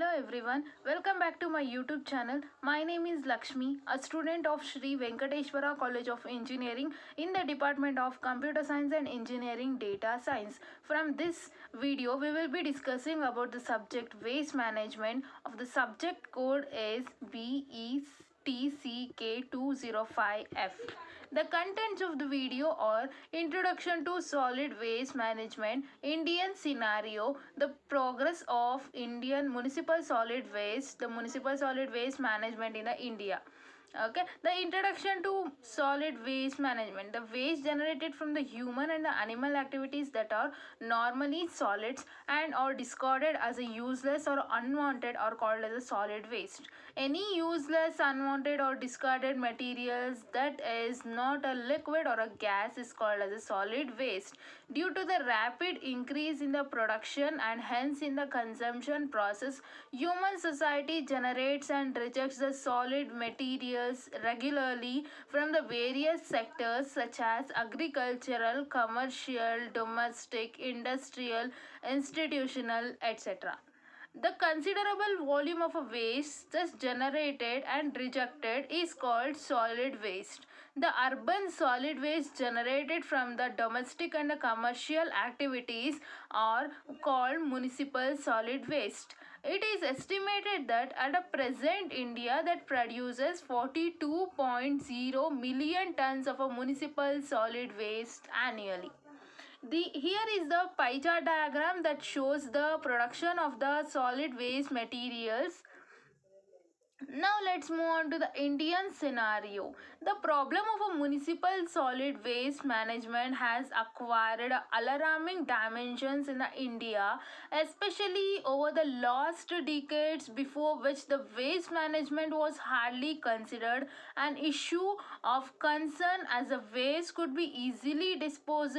Hello everyone, welcome back to my YouTube channel. My name is Lakshmi, a student of Sri Venkateshwara College of Engineering in the Department of Computer Science and Engineering Data Science. From this video, we will be discussing about the subject waste management. Of the subject code is BETCK205F. The contents of the video are Introduction to Solid Waste Management, Indian Scenario, the progress of Indian municipal solid waste, the municipal solid waste management in the India. Okay, the introduction to solid waste management. The waste generated from the human and the animal activities that are normally solids and or discarded as a useless or unwanted are called as a solid waste. Any useless, unwanted or discarded materials that is not a liquid or a gas is called as a solid waste. Due to the rapid increase in the production and hence in the consumption process, human society generates and rejects the solid materials regularly from the various sectors such as agricultural, commercial, domestic, industrial, institutional, etc. The considerable volume of a waste thus generated and rejected is called solid waste. The urban solid waste generated from the domestic and the commercial activities are called municipal solid waste. It is estimated that at a present India that produces 42.0 million tons of a municipal solid waste annually. Here is the pie chart diagram that shows the production of the solid waste materials. Now let's move on to the Indian scenario. The problem of a municipal solid waste management has acquired alarming dimensions in the India, especially over the last decades, before which the waste management was hardly considered an issue of concern, as the waste could be easily disposed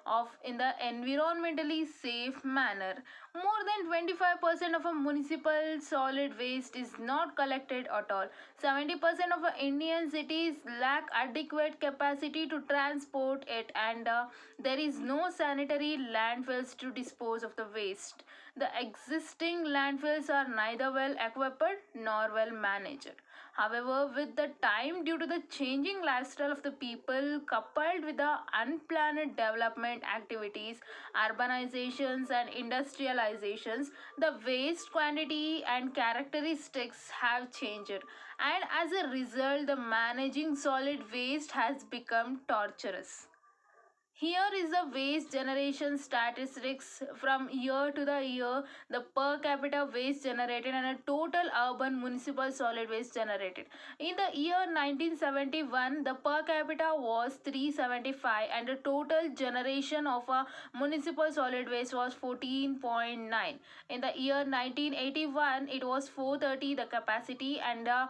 of in the environmentally safe manner. More than 25% of a municipal solid waste is not collected at all. 70% of Indian cities lack adequate capacity to transport it, and there is no sanitary landfills to dispose of the waste. The existing landfills are neither well equipped nor well managed. However, with the time, due to the changing lifestyle of the people coupled with the unplanned development activities, urbanizations and industrializations, the waste quantity and characteristics have changed, and as a result the managing solid waste has become torturous. Here is the waste generation statistics from year to the year, the per capita waste generated and a total urban municipal solid waste generated. In the year 1971, the per capita was 375 and the total generation of a municipal solid waste was 14.9. In the year 1981, it was 430 the capacity, and the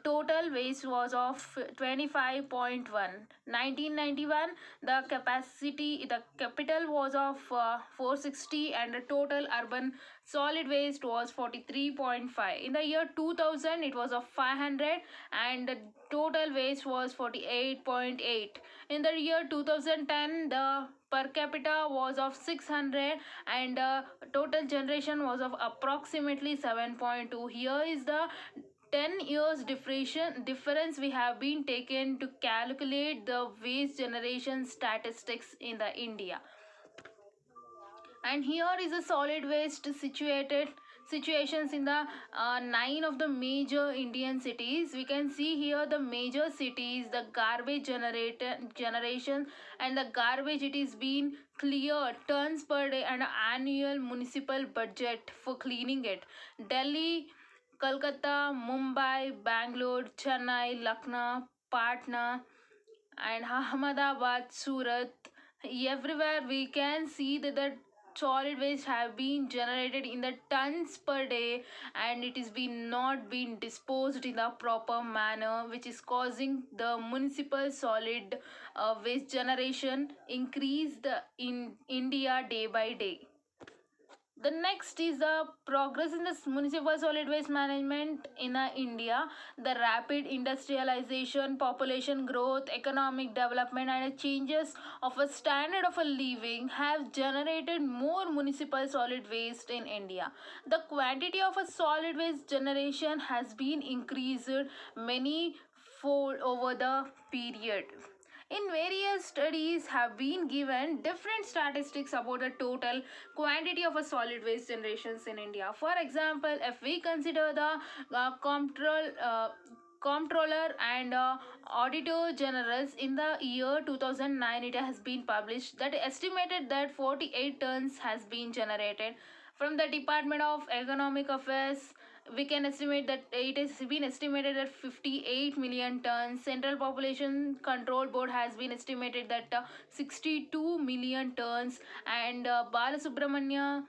total waste was of 25.1. 1991, the capacity, the capital was of 460 and the total urban solid waste was 43.5. In the year 2000, it was of 500 and the total waste was 48.8. In the year 2010, the per capita was of 600 and total generation was of approximately 7.2. Here is the 10 years difference we have been taken to calculate the waste generation statistics in the India. And here is a solid waste situations in the 9 of the major Indian cities. We can see here the major cities, the garbage generation and the garbage it is being cleared tons per day and annual municipal budget for cleaning it. Delhi, Kolkata, Mumbai, Bangalore, Chennai, Lucknow, Patna, and Ahmedabad, Surat. Everywhere we can see that the solid waste have been generated in the tons per day, and it is been not been disposed in the proper manner, which is causing the municipal solid waste generation increase in India day by day. The next is the progress in the municipal solid waste management in India. The rapid industrialization, population growth, economic development, and the changes of a standard of a living have generated more municipal solid waste in India. The quantity of a solid waste generation has been increased many fold over the period. In various studies have been given different statistics about the total quantity of a solid waste generations in India. For example, if we consider the comptroller and auditor generals in the year 2009, it has been published that estimated that 48 tons has been generated. From the Department of Economic Affairs, we can estimate that it has been estimated at 58 million tons. Central Population Control Board has been estimated that 62 million tons, and Balasubramanya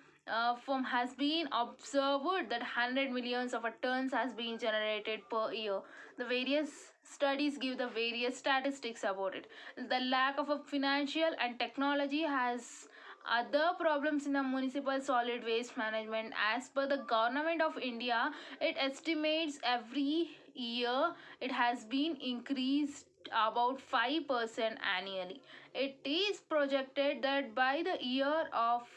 firm has been observed that 100 millions of tons has been generated per year. The various studies give the various statistics about it. The lack of a financial and technology has other problems in the municipal solid waste management. As per the government of India, it estimates every year it has been increased about 5% annually. It is projected that by the year of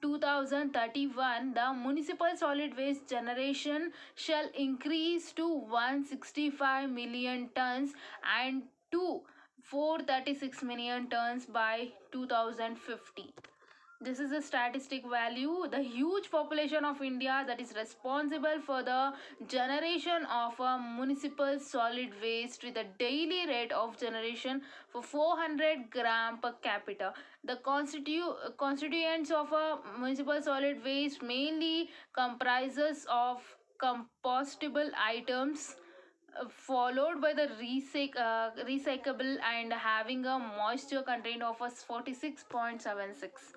2031, the municipal solid waste generation shall increase to 165 million tons and to 436 million tons by 2050. This is a statistic value. The huge population of India that is responsible for the generation of a municipal solid waste with a daily rate of generation for 400 gram per capita. The constituents of a municipal solid waste mainly comprises of compostable items, followed by the recyclable and having a moisture content of a 46.76.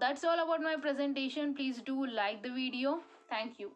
That's all about my presentation. Please do like the video. Thank you.